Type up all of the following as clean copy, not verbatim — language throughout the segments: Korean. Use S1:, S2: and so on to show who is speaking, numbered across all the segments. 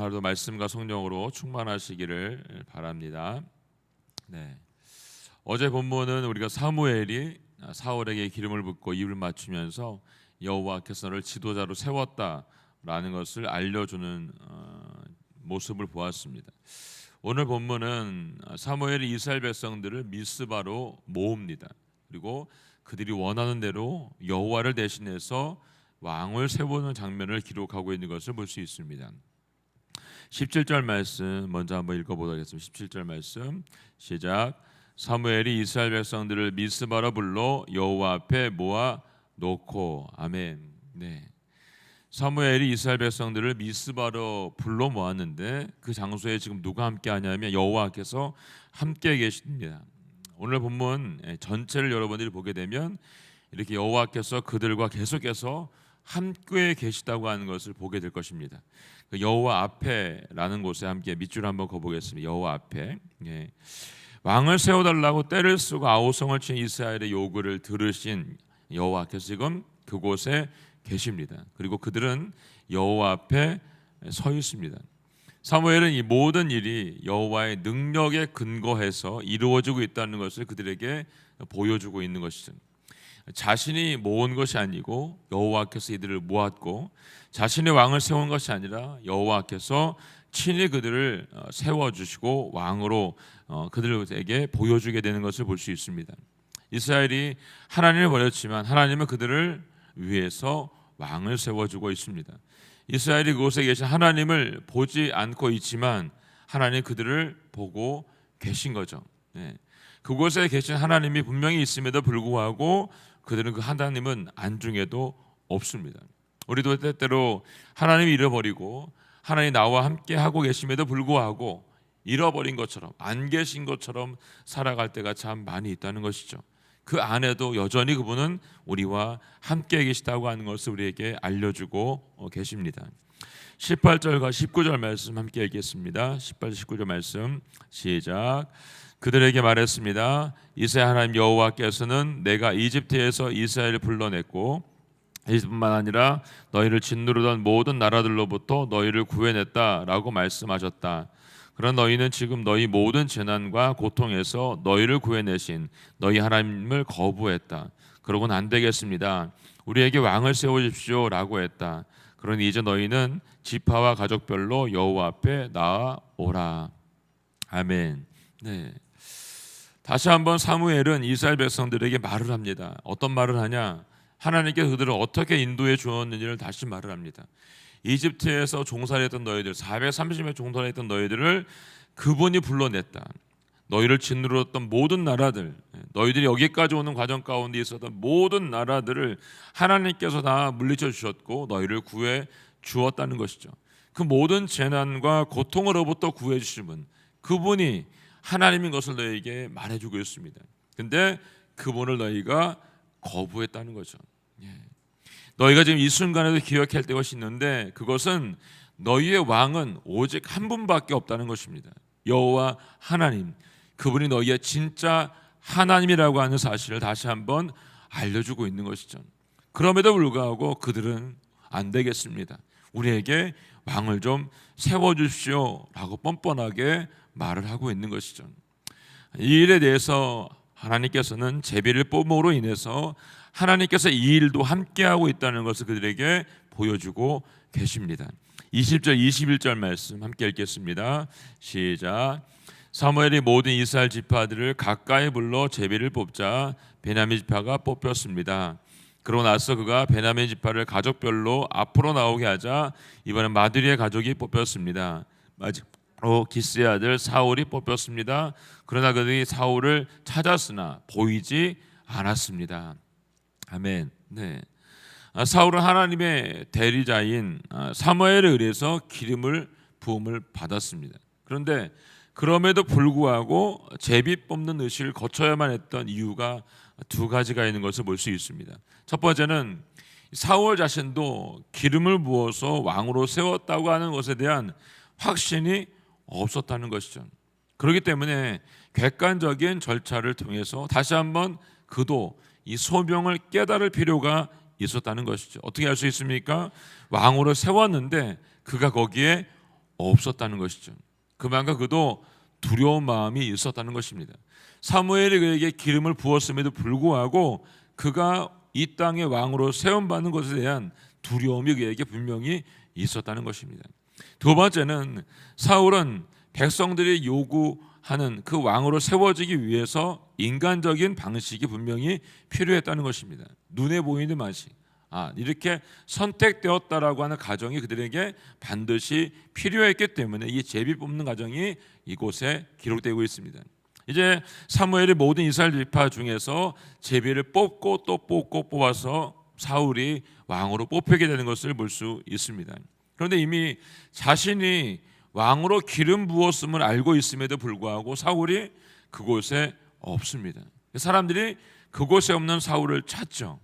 S1: 하루도 말씀과 성령으로 충만하시기를 바랍니다. 네. 어제 본문은 우리가 사무엘이 사울에게 기름을 붓고 입을 맞추면서 여호와께서 너를 지도자로 세웠다라는 것을 알려주는 모습을 보았습니다. 오늘 본문은 사무엘이 이스라엘 백성들을 미스바로 모읍니다. 그리고 그들이 원하는 대로 여호와를 대신해서 왕을 세우는 장면을 기록하고 있는 것을 볼 수 있습니다. 17절 말씀 먼저 한번 읽어보도록 하겠습니다. 17절 말씀 시작. 사무엘이 이스라엘 백성들을 미스바로 불러 여호와 앞에 모아 놓고. 아멘. 네. 사무엘이 이스라엘 백성들을 미스바로 불러 모았는데 그 장소에 지금 누가 함께 하냐면 여호와께서 함께 계십니다. 오늘 본문 전체를 여러분들이 보게 되면 이렇게 여호와께서 그들과 계속해서 함께 계시다고 하는 것을 보게 될 것입니다. 그 여호와 앞에라는 곳에 함께 밑줄 한번 그어보겠습니다. 여호와 앞에. 예. 왕을 세워달라고 떼를 쓰고 아우성을 친 이스라엘의 요구를 들으신 여호와께서 지금 그곳에 계십니다. 그리고 그들은 여호와 앞에 서 있습니다. 사무엘은 이 모든 일이 여호와의 능력에 근거해서 이루어지고 있다는 것을 그들에게 보여주고 있는 것이죠. 자신이 모은 것이 아니고 여호와께서 이들을 모았고 자신의 왕을 세운 것이 아니라 여호와께서 친히 그들을 세워주시고 왕으로 그들에게 보여주게 되는 것을 볼 수 있습니다. 이스라엘이 하나님을 버렸지만 하나님은 그들을 위해서 왕을 세워주고 있습니다. 이스라엘이 그곳에 계신 하나님을 보지 않고 있지만 하나님 그들을 보고 계신 거죠. 네. 그곳에 계신 하나님이 분명히 있음에도 불구하고 그들은 그 하나님은 안중에도 없습니다. 우리도 때때로 하나님이 잃어버리고 하나님 나와 함께 하고 계심에도 불구하고 잃어버린 것처럼 안 계신 것처럼 살아갈 때가 참 많이 있다는 것이죠. 그 안에도 여전히 그분은 우리와 함께 계시다고 하는 것을 우리에게 알려주고 계십니다. 18절과 19절 말씀 함께 읽겠습니다. 18절 19절 말씀 시작. 그들에게 말했습니다. 이스라엘 하나님 여호와께서는 내가 이집트에서 이스라엘을 불러냈고 이뿐만 아니라 너희를 짓누르던 모든 나라들로부터 너희를 구해냈다라고 말씀하셨다. 그러나 너희는 지금 너희 모든 재난과 고통에서 너희를 구해내신 너희 하나님을 거부했다. 그러고는 안 되겠습니다. 우리에게 왕을 세워주십시오라고 했다. 그러니 이제 너희는 지파와 가족별로 여호와 앞에 나아오라. 아멘. 네. 다시 한번 사무엘은 이스라엘 백성들에게 말을 합니다. 어떤 말을 하냐? 하나님께 그들을 어떻게 인도해 주었는지를 다시 말을 합니다. 이집트에서 종살이했던 너희들 430년 종살이했던 너희들을 그분이 불러냈다. 너희를 짓누르던 모든 나라들, 너희들이 여기까지 오는 과정 가운데 있었던 모든 나라들을 하나님께서 다 물리쳐 주셨고 너희를 구해 주었다는 것이죠. 그 모든 재난과 고통으로부터 구해 주신 분, 그분이 하나님인 것을 너희에게 말해주고 있습니다. 근데 그분을 너희가 거부했다는 거죠. 너희가 지금 이 순간에도 기억할 것이 있는데 그것은 너희의 왕은 오직 한 분밖에 없다는 것입니다. 여호와 하나님, 그분이 너희의 진짜 하나님이라고 하는 사실을 다시 한번 알려주고 있는 것이죠. 그럼에도 불구하고 그들은 안 되겠습니다. 우리에게 왕을 좀 세워주십시오 라고 뻔뻔하게 말을 하고 있는 것이죠. 이 일에 대해서 하나님께서는 제비를 뽑음으로 인해서 하나님께서 이 일도 함께하고 있다는 것을 그들에게 보여주고 계십니다. 20절 21절 말씀 함께 읽겠습니다. 시작. 사무엘이 모든 이스라엘 지파들을 가까이 불러 제비를 뽑자 베냐민 지파가 뽑혔습니다. 그러고 나서 그가 베냐민 지파를 가족별로 앞으로 나오게 하자 이번엔 마드리의 가족이 뽑혔습니다. 마지막으로 기스의 아들 사울이 뽑혔습니다. 그러나 그들이 사울을 찾았으나 보이지 않았습니다. 아멘. 네. 사울은 하나님의 대리자인 사무엘에 의해서 기름을 부음을 받았습니다. 그런데 그럼에도 불구하고 제비 뽑는 의식을 거쳐야만 했던 이유가 두 가지가 있는 것을 볼 수 있습니다. 첫 번째는 사울 자신도 기름을 부어서 왕으로 세웠다고 하는 것에 대한 확신이 없었다는 것이죠. 그렇기 때문에 객관적인 절차를 통해서 다시 한번 그도 이 소명을 깨달을 필요가 있었다는 것이죠. 어떻게 할 수 있습니까? 왕으로 세웠는데 그가 거기에 없었다는 것이죠. 그만큼 그도 두려운 마음이 있었다는 것입니다. 사무엘이 그에게 기름을 부었음에도 불구하고 그가 이 땅의 왕으로 세움받는 것에 대한 두려움이 그에게 분명히 있었다는 것입니다. 두 번째는 사울은 백성들이 요구하는 그 왕으로 세워지기 위해서 인간적인 방식이 분명히 필요했다는 것입니다. 눈에 보이는 맛이 이렇게 선택되었다라고 하는 가정이 그들에게 반드시 필요했기 때문에 이 제비 뽑는 가정이 이곳에 기록되고 있습니다. 이제 사무엘이 모든 이스라엘 지파 중에서 제비를 뽑고 또 뽑고 뽑아서 사울이 왕으로 뽑히게 되는 것을 볼 수 있습니다. 그런데 이미 자신이 왕으로 기름 부었음을 알고 있음에도 불구하고 사울이 그곳에 없습니다. 사람들이 그곳에 없는 사울을 찾죠.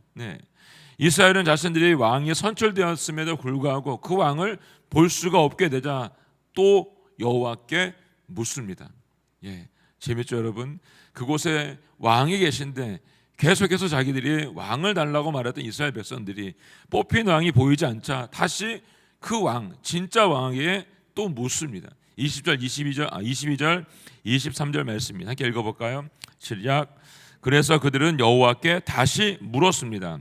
S1: 이스라엘은 자신들이 왕이 선출되었음에도 불구하고 그 왕을 볼 수가 없게 되자 또 여호와께 묻습니다. 재밌죠 여러분? 그곳에 왕이 계신데 계속해서 자기들이 왕을 달라고 말했던 이스라엘 백성들이 뽑힌 왕이 보이지 않자 다시 그 왕, 진짜 왕에게 또 묻습니다. 20절, 22절, 23절 말씀입니다. 함께 읽어볼까요? 시작. 그래서 그들은 여호와께 다시 물었습니다.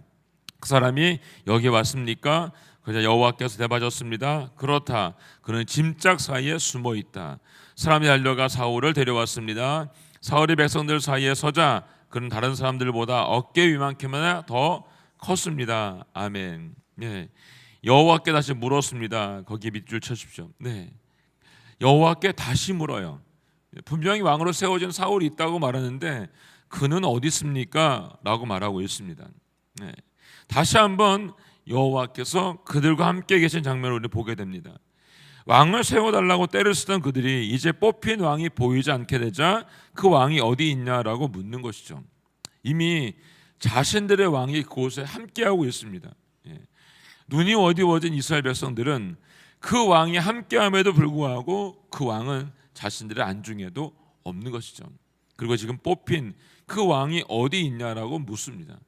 S1: 그 사람이 여기 왔습니까? 그러자 여호와께서 대답하셨습니다. 그렇다. 그는 짐짝 사이에 숨어 있다. 사람이 달려가 사울을 데려왔습니다. 사울이 백성들 사이에 서자 그는 다른 사람들보다 어깨 위만큼이나 더 컸습니다. 아멘. 여호와께 다시 물었습니다. 거기에 밑줄 쳐주십시오. 여호와께 다시 물어요. 분명히 왕으로 세워진 사울이 있다고 말하는데 그는 어디 있습니까? 라고 말하고 있습니다. 다시 한번 여호와께서 그들과 함께 계신 장면을 우리 보게 됩니다. 왕을 세워달라고 떼를 쓰던 그들이 이제 뽑힌 왕이 보이지 않게 되자 그 왕이 어디 있냐라고 묻는 것이죠. 이미 자신들의 왕이 그곳에 함께하고 있습니다. 눈이 어두워진 이스라엘 백성들은 그 왕이 함께함에도 불구하고 그 왕은 자신들의 안중에도 없는 것이죠. 그리고 지금 뽑힌 그 왕이 어디 있냐라고 묻습니다.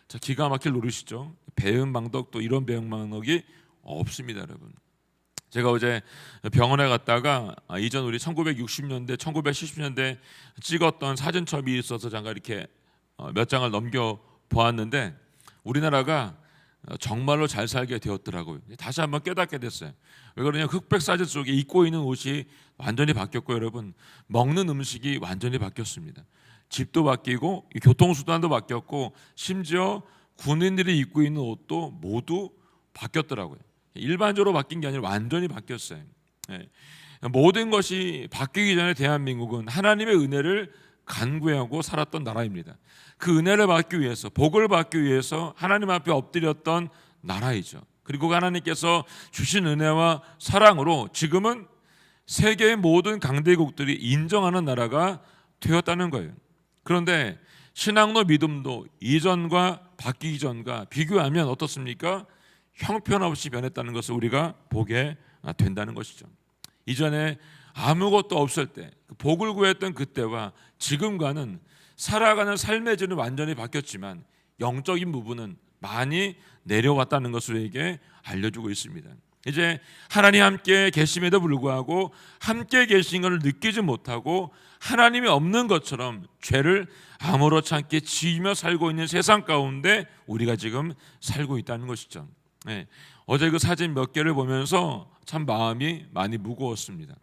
S1: 자, 기가 막힐 노릇이죠. 배은망덕도 이런 배은망덕이 없습니다, 여러분. 제가 어제 병원에 갔다가 이전 우리 1960년대, 1970년대 찍었던 사진첩이 있어서 잠깐 이렇게 몇 장을 넘겨 보았는데 우리나라가 정말로 잘 살게 되었더라고요. 다시 한번 깨닫게 됐어요. 왜 그러냐? 흑백 사진 속에 입고 있는 옷이 완전히 바뀌었고 여러분 먹는 음식이 완전히 바뀌었습니다. 집도 바뀌고 교통수단도 바뀌었고 심지어 군인들이 입고 있는 옷도 모두 바뀌었더라고요. 일반적으로 바뀐 게 아니라 완전히 바뀌었어요. 모든 것이 바뀌기 전에 대한민국은 하나님의 은혜를 간구하고 살았던 나라입니다. 그 은혜를 받기 위해서 복을 받기 위해서 하나님 앞에 엎드렸던 나라이죠. 그리고 하나님께서 주신 은혜와 사랑으로 지금은 세계의 모든 강대국들이 인정하는 나라가 되었다는 거예요. 그런데 신앙도 믿음도 이전과 바뀌기 전과 비교하면 어떻습니까? 형편없이 변했다는 것을 우리가 보게 된다는 것이죠. 이전에 아무것도 없을 때 복을 구했던 그때와 지금과는 살아가는 삶의 질은 완전히 바뀌었지만 영적인 부분은 많이 내려왔다는 것을 우리에게 알려주고 있습니다. 이제 하나님 함께 계심에도 불구하고 함께 계신 것을 느끼지 못하고 하나님이 없는 것처럼 죄를 아무렇지 않게 지으며 살고 있는 세상 가운데 우리가 지금 살고 있다는 것이죠. 어제 그 사진 몇 개를 보면서 참 마음이 많이 무거웠습니다.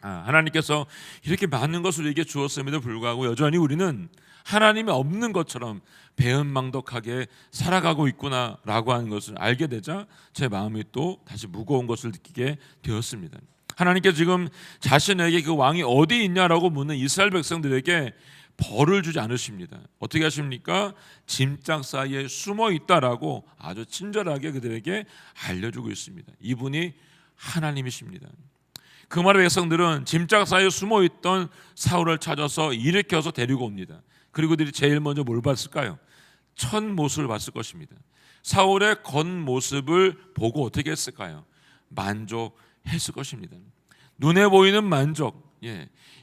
S1: 하나님께서 이렇게 많은 것을 우리에게 주었음에도 불구하고 여전히 우리는 하나님이 없는 것처럼 배은망덕하게 살아가고 있구나라고 하는 것을 알게 되자 제 마음이 또 다시 무거운 것을 느끼게 되었습니다. 하나님께서 지금 자신에게 그 왕이 어디 있냐라고 묻는 이스라엘 백성들에게 벌을 주지 않으십니다. 어떻게 하십니까? 짐짝 사이에 숨어 있다라고 아주 친절하게 그들에게 알려주고 있습니다. 이분이 하나님이십니다. 그 말의 백성들은 짐짝 사이에 숨어있던 사울을 찾아서 일으켜서 데리고 옵니다. 그리고 그들이 제일 먼저 뭘 봤을까요? 첫 모습을 봤을 것입니다. 사울의 겉모습을 보고 어떻게 했을까요? 만족했을 것입니다. 눈에 보이는 만족,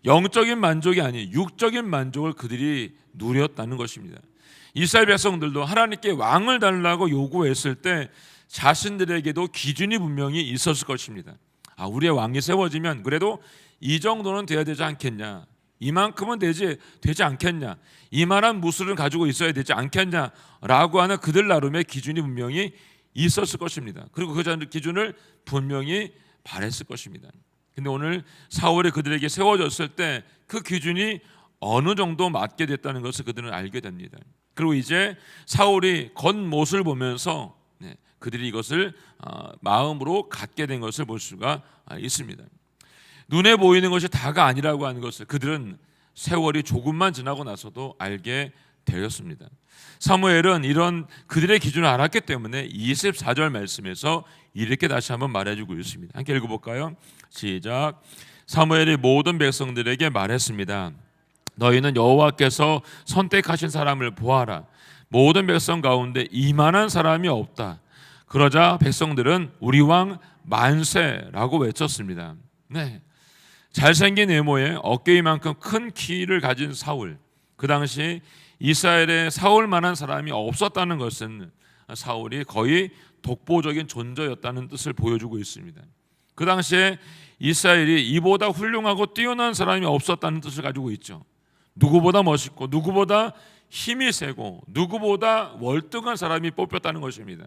S1: 영적인 만족이 아닌 육적인 만족을 그들이 누렸다는 것입니다. 이스라엘 백성들도 하나님께 왕을 달라고 요구했을 때 자신들에게도 기준이 분명히 있었을 것입니다. 우리의 왕이 세워지면 그래도 이 정도는 돼야 되지 않겠냐, 이만큼은 되지 않겠냐, 이만한 무술을 가지고 있어야 되지 않겠냐라고 하는 그들 나름의 기준이 분명히 있었을 것입니다. 그리고 그 기준을 분명히 바랬을 것입니다. 근데 오늘 사울이 그들에게 세워졌을 때 그 기준이 어느 정도 맞게 됐다는 것을 그들은 알게 됩니다. 그리고 이제 사울이 겉모습을 보면서 그들이 이것을 마음으로 갖게 된 것을 볼 수가 있습니다. 눈에 보이는 것이 다가 아니라고 하는 것을 그들은 세월이 조금만 지나고 나서도 알게 되었습니다. 사무엘은 이런 그들의 기준을 알았기 때문에 24절 말씀에서 이렇게 다시 한번 말해주고 있습니다. 함께 읽어볼까요? 시작. 사무엘이 모든 백성들에게 말했습니다. 너희는 여호와께서 선택하신 사람을 보아라. 모든 백성 가운데 이만한 사람이 없다. 그러자 백성들은 우리 왕 만세라고 외쳤습니다. 네, 잘생긴 외모에 어깨이만큼 큰 키를 가진 사울, 그 당시 이스라엘에 사울만한 사람이 없었다는 것은 사울이 거의 독보적인 존재였다는 뜻을 보여주고 있습니다. 그 당시에 이스라엘이 이보다 훌륭하고 뛰어난 사람이 없었다는 뜻을 가지고 있죠. 누구보다 멋있고 누구보다 힘이 세고 누구보다 월등한 사람이 뽑혔다는 것입니다.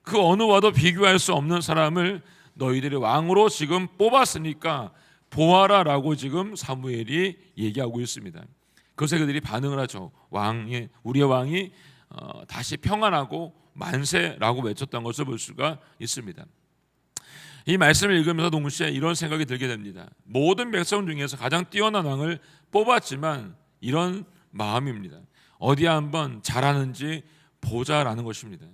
S1: 그 어느와도 비교할 수 없는 사람을 너희들이 왕으로 지금 뽑았으니까 보아라라고 지금 사무엘이 얘기하고 있습니다. 그것에 그들이 반응을 하죠. 우리의 왕이 다시 평안하고 만세라고 외쳤던 것을 볼 수가 있습니다. 이 말씀을 읽으면서 동시에 이런 생각이 들게 됩니다. 모든 백성 중에서 가장 뛰어난 왕을 뽑았지만 이런 마음입니다. 어디 한번 잘하는지 보자라는 것입니다.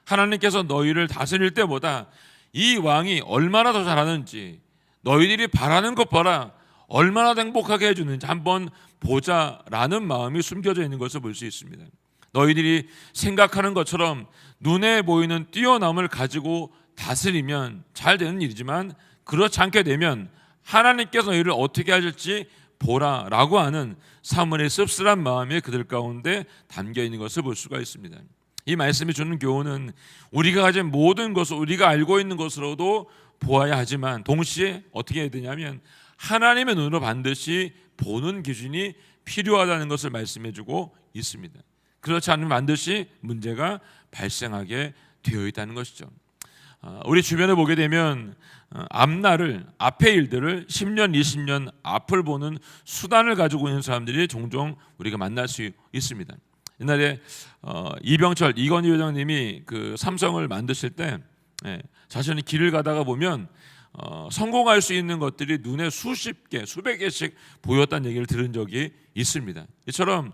S1: 하나님께서 너희를 다스릴 때보다 이 왕이 얼마나 더 잘하는지, 너희들이 바라는 것보다 얼마나 행복하게 해주는지 한번 보자라는 마음이 숨겨져 있는 것을 볼 수 있습니다. 너희들이 생각하는 것처럼 눈에 보이는 뛰어남을 가지고 다스리면 잘 되는 일이지만 그렇지 않게 되면 하나님께서 너희를 어떻게 하실지 보라라고 하는 사무엘의 씁쓸한 마음이 그들 가운데 담겨 있는 것을 볼 수가 있습니다. 이 말씀이 주는 교훈은 우리가 가진 모든 것을 우리가 알고 있는 것으로도 보아야 하지만 동시에 어떻게 해야 되냐면 하나님의 눈으로 반드시 보는 기준이 필요하다는 것을 말씀해주고 있습니다. 그렇지 않으면 반드시 문제가 발생하게 되어 있다는 것이죠. 우리 주변에 보게 되면 앞의 일들을 10년, 20년 앞을 보는 수단을 가지고 있는 사람들이 종종 우리가 만날 수 있습니다. 옛날에 이건희 회장님이 그 삼성을 만드실 때 자신이 길을 가다가 보면 성공할 수 있는 것들이 눈에 수십 개, 수백 개씩 보였다는 얘기를 들은 적이 있습니다. 이처럼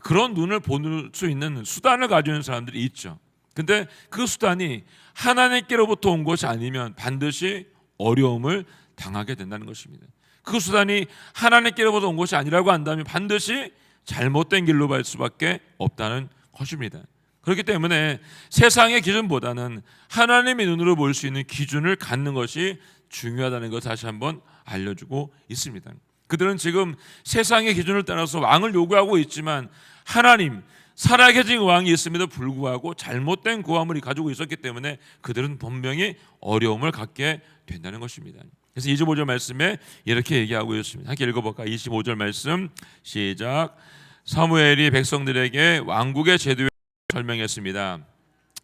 S1: 그런 눈을 볼 수 있는 수단을 가지고 있는 사람들이 있죠. 근데 그 수단이 하나님께로부터 온 것이 아니면 반드시 어려움을 당하게 된다는 것입니다. 그 수단이 하나님께로부터 온 것이 아니라고 한다면 반드시 잘못된 길로 갈 수밖에 없다는 것입니다. 그렇기 때문에 세상의 기준보다는 하나님의 눈으로 볼 수 있는 기준을 갖는 것이 중요하다는 것을 다시 한번 알려주고 있습니다. 그들은 지금 세상의 기준을 따라서 왕을 요구하고 있지만 하나님, 살아계신 왕이 있음에도 불구하고 잘못된 구하물이 가지고 있었기 때문에 그들은 분명히 어려움을 갖게 된다는 것입니다. 그래서 25절 말씀에 이렇게 얘기하고 있습니다. 함께 읽어볼까요? 25절 말씀 시작. 사무엘이 백성들에게 왕국의 제도를 설명했습니다.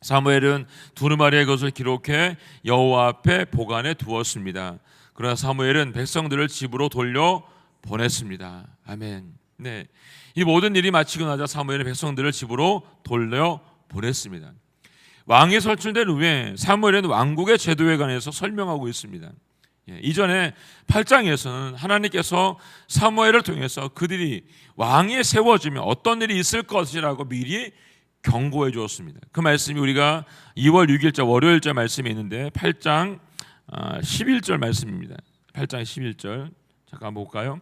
S1: 사무엘은 두루마리의 것을 기록해 여호와 앞에 보관해 두었습니다. 그러나 사무엘은 백성들을 집으로 돌려 보냈습니다. 아멘. 네, 이 모든 일이 마치고 나자 사무엘은 백성들을 집으로 돌려 보냈습니다. 왕이 설출된 후에 사무엘은 왕국의 제도에 관해서 설명하고 있습니다. 이전에 8장에서는 하나님께서 사무엘을 통해서 그들이 왕이 세워지면 어떤 일이 있을 것이라고 미리 경고해 주었습니다. 그 말씀이 우리가 2월 6일자 월요일자 말씀이 있는데 8장 11절 말씀입니다. 8장 11절 잠깐 볼까요?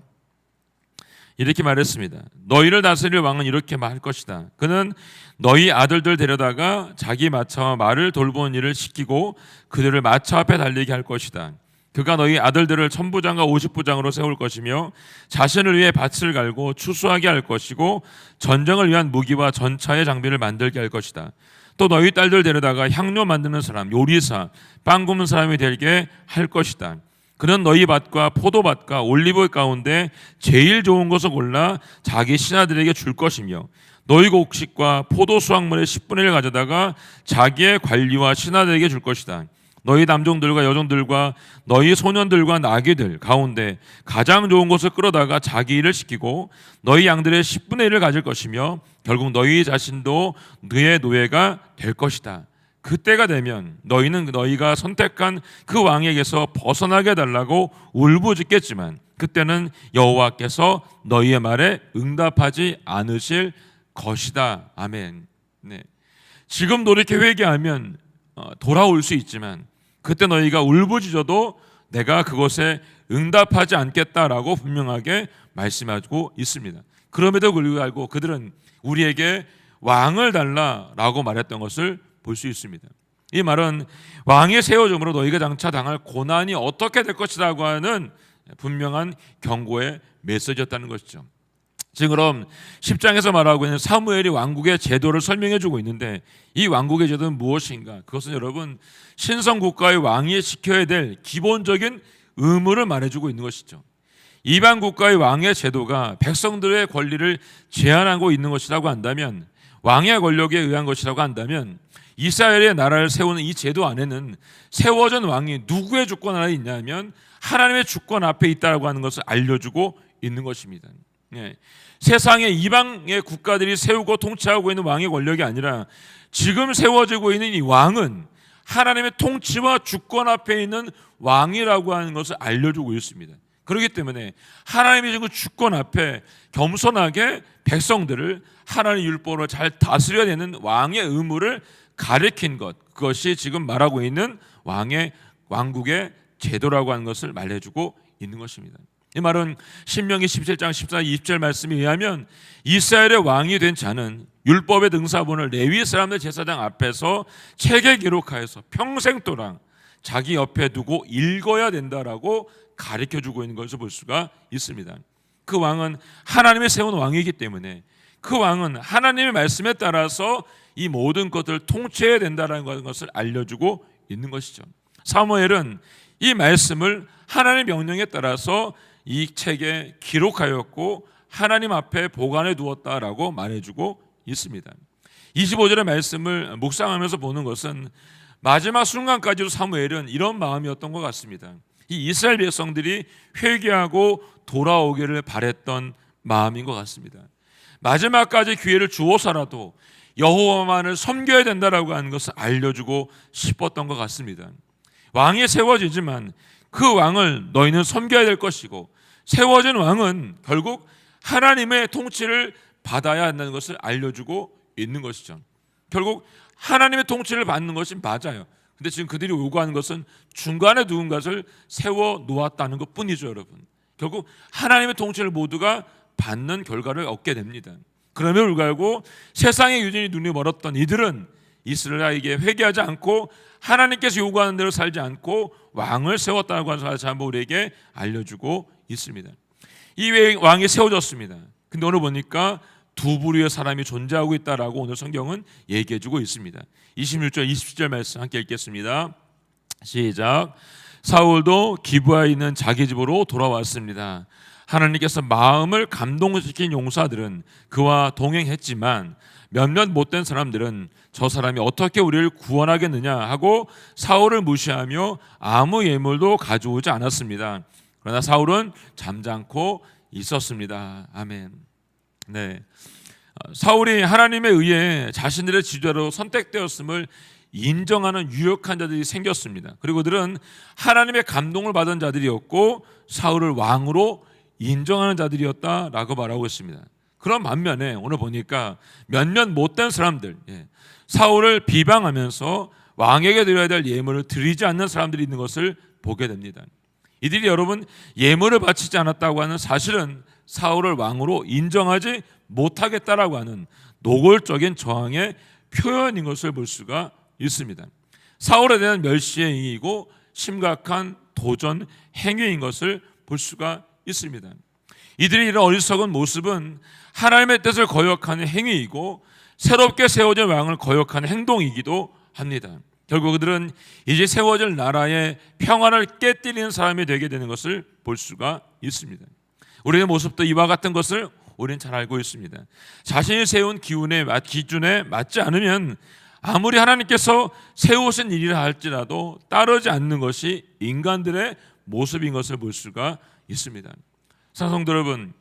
S1: 이렇게 말했습니다. 너희를 다스릴 왕은 이렇게 말할 것이다. 그는 너희 아들들 데려다가 자기 마차와 말을 돌보는 일을 시키고 그들을 마차 앞에 달리게 할 것이다. 그가 너희 아들들을 천부장과 50부장으로 세울 것이며 자신을 위해 밭을 갈고 추수하게 할 것이고 전쟁을 위한 무기와 전차의 장비를 만들게 할 것이다. 또 너희 딸들 데려다가 향료 만드는 사람, 요리사, 빵 굽는 사람이 되게 할 것이다. 그는 너희 밭과 포도밭과 올리브 가운데 제일 좋은 것을 골라 자기 신하들에게 줄 것이며 너희 곡식과 포도 수확물의 10분의 1 가져다가 자기의 관리와 신하들에게 줄 것이다. 너희 남종들과 여종들과 너희 소년들과 나귀들 가운데 가장 좋은 것을 끌어다가 자기 일을 시키고 너희 양들의 10분의 1을 가질 것이며 결국 너희 자신도 그의 노예가 될 것이다. 그때가 되면 너희는 너희가 선택한 그 왕에게서 벗어나게 해달라고 울부짖겠지만 그때는 여호와께서 너희의 말에 응답하지 않으실 것이다. 아멘. 네. 지금 돌이켜 회개하면 돌아올 수 있지만 그때 너희가 울부짖어도 내가 그것에 응답하지 않겠다라고 분명하게 말씀하고 있습니다. 그럼에도 불구하고 그들은 우리에게 왕을 달라라고 말했던 것을 볼 수 있습니다. 이 말은 왕이 세워짐으로 너희가 장차 당할 고난이 어떻게 될 것이라고 하는 분명한 경고의 메시지였다는 것이죠. 지금 그럼 10장에서 말하고 있는 사무엘이 왕국의 제도를 설명해 주고 있는데 이 왕국의 제도는 무엇인가? 그것은 여러분 신성국가의 왕이 지켜야 될 기본적인 의무를 말해주고 있는 것이죠. 이방 국가의 왕의 제도가 백성들의 권리를 제한하고 있는 것이라고 한다면, 왕의 권력에 의한 것이라고 한다면 이스라엘의 나라를 세우는 이 제도 안에는 세워진 왕이 누구의 주권 아래 있냐면 하나님의 주권 앞에 있다라고 하는 것을 알려주고 있는 것입니다. 예. 세상의 이방의 국가들이 세우고 통치하고 있는 왕의 권력이 아니라 지금 세워지고 있는 이 왕은 하나님의 통치와 주권 앞에 있는 왕이라고 하는 것을 알려주고 있습니다. 그렇기 때문에 하나님의 지금 주권 앞에 겸손하게 백성들을 하나님의 율법으로 잘 다스려야 되는 왕의 의무를 가리킨 것, 그것이 지금 말하고 있는 왕국의 제도라고 하는 것을 말해주고 있는 것입니다. 이 말은 신명기 17장 14, 20절 말씀에 의하면 이스라엘의 왕이 된 자는 율법의 등사본을 레위 사람들 제사장 앞에서 책에 기록하여서 평생 동안 자기 옆에 두고 읽어야 된다라고 가르쳐주고 있는 것을 볼 수가 있습니다. 그 왕은 하나님의 세운 왕이기 때문에 그 왕은 하나님의 말씀에 따라서 이 모든 것들을 통치해야 된다는 것을 알려주고 있는 것이죠. 사무엘은 이 말씀을 하나님의 명령에 따라서 이 책에 기록하였고 하나님 앞에 보관해 두었다라고 말해주고 있습니다. 25절의 말씀을 묵상하면서 보는 것은 마지막 순간까지도 사무엘은 이런 마음이었던 것 같습니다. 이 이스라엘 백성들이 회개하고 돌아오기를 바랬던 마음인 것 같습니다. 마지막까지 기회를 주어서라도 여호와만을 섬겨야 된다라고 하는 것을 알려주고 싶었던 것 같습니다. 왕이 세워지지만 그 왕을 너희는 섬겨야 될 것이고 세워진 왕은 결국 하나님의 통치를 받아야 한다는 것을 알려주고 있는 것이죠. 결국 하나님의 통치를 받는 것이 맞아요. 근데 지금 그들이 요구하는 것은 중간에 누군가를 세워 놓았다는 것뿐이죠, 여러분. 결국 하나님의 통치를 모두가 받는 결과를 얻게 됩니다. 그럼에도 불구하고 세상의 유전이 눈이 멀었던 이들은 이스라엘에게 회개하지 않고 하나님께서 요구하는 대로 살지 않고 왕을 세웠다고 하는 사실을 우리에게 알려주고 있습니다. 이 왕이 세워졌습니다. 근데 오늘 보니까 두 부류의 사람이 존재하고 있다라고 오늘 성경은 얘기해주고 있습니다. 26절, 27절 말씀 함께 읽겠습니다. 시작. 사울도 기브아에 있는 자기 집으로 돌아왔습니다. 하나님께서 마음을 감동시킨 용사들은 그와 동행했지만 몇몇 못된 사람들은 저 사람이 어떻게 우리를 구원하겠느냐 하고 사울을 무시하며 아무 예물도 가져오지 않았습니다. 그러나 사울은 잠잠고 있었습니다. 아멘. 네, 사울이 하나님에 의해 자신들의 지도자로 선택되었음을 인정하는 유력한 자들이 생겼습니다. 그리고 그들은 하나님의 감동을 받은 자들이었고 사울을 왕으로 인정하는 자들이었다라고 말하고 있습니다. 그런 반면에 오늘 보니까 몇몇 못된 사람들, 사울을 비방하면서 왕에게 드려야 될 예물을 드리지 않는 사람들이 있는 것을 보게 됩니다. 이들이 여러분 예물을 바치지 않았다고 하는 사실은 사울을 왕으로 인정하지 못하겠다라고 하는 노골적인 저항의 표현인 것을 볼 수가 있습니다. 사울에 대한 멸시의 행위이고 심각한 도전 행위인 것을 볼 수가 있습니다. 이들이 이런 어리석은 모습은 하나님의 뜻을 거역하는 행위이고 새롭게 세워진 왕을 거역하는 행동이기도 합니다. 결국 그들은 이제 세워질 나라의 평화를 깨뜨리는 사람이 되게 되는 것을 볼 수가 있습니다. 우리의 모습도 이와 같은 것을 우리는 잘 알고 있습니다. 자신이 세운 기준에 맞지 않으면 아무리 하나님께서 세우신 일이라 할지라도 따르지 않는 것이 인간들의 모습인 것을 볼 수가 있습니다. 사성도 여러분,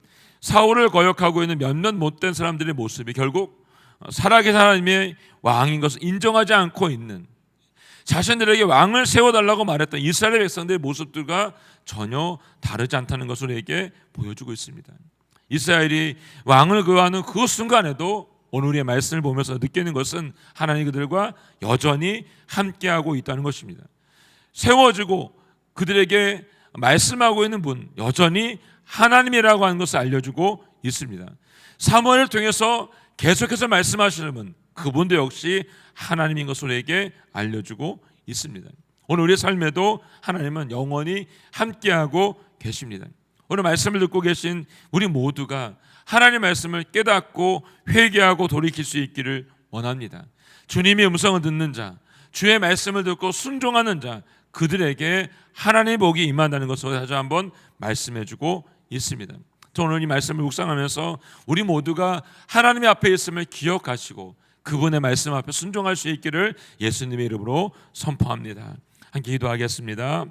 S1: 사울을 거역하고 있는 몇몇 못된 사람들의 모습이 결국 살아계신 하나님의 왕인 것을 인정하지 않고 있는, 자신들에게 왕을 세워달라고 말했던 이스라엘 백성들의 모습들과 전혀 다르지 않다는 것을 우리에게 보여주고 있습니다. 이스라엘이 왕을 구하는 그 순간에도 오늘 우리의 말씀을 보면서 느끼는 것은 하나님 그들과 여전히 함께하고 있다는 것입니다. 세워지고 그들에게 말씀하고 있는 분, 여전히 하나님이라고 하는 것을 알려주고 있습니다. 사무엘을 통해서 계속해서 말씀하시는 분, 그분도 역시 하나님인 것을 우리에게 알려주고 있습니다. 오늘 우리의 삶에도 하나님은 영원히 함께하고 계십니다. 오늘 말씀을 듣고 계신 우리 모두가 하나님의 말씀을 깨닫고 회개하고 돌이킬 수 있기를 원합니다. 주님의 음성을 듣는 자, 주의 말씀을 듣고 순종하는 자, 그들에게 하나님의 복이 임한다는 것을 다시 한번 말씀해주고 있습니다. 오늘 이 말씀을 묵상하면서 우리 모두가 하나님의 앞에 있음을 기억하시고 그분의 말씀 앞에 순종할 수 있기를 예수님의 이름으로 선포합니다. 함께 기도하겠습니다.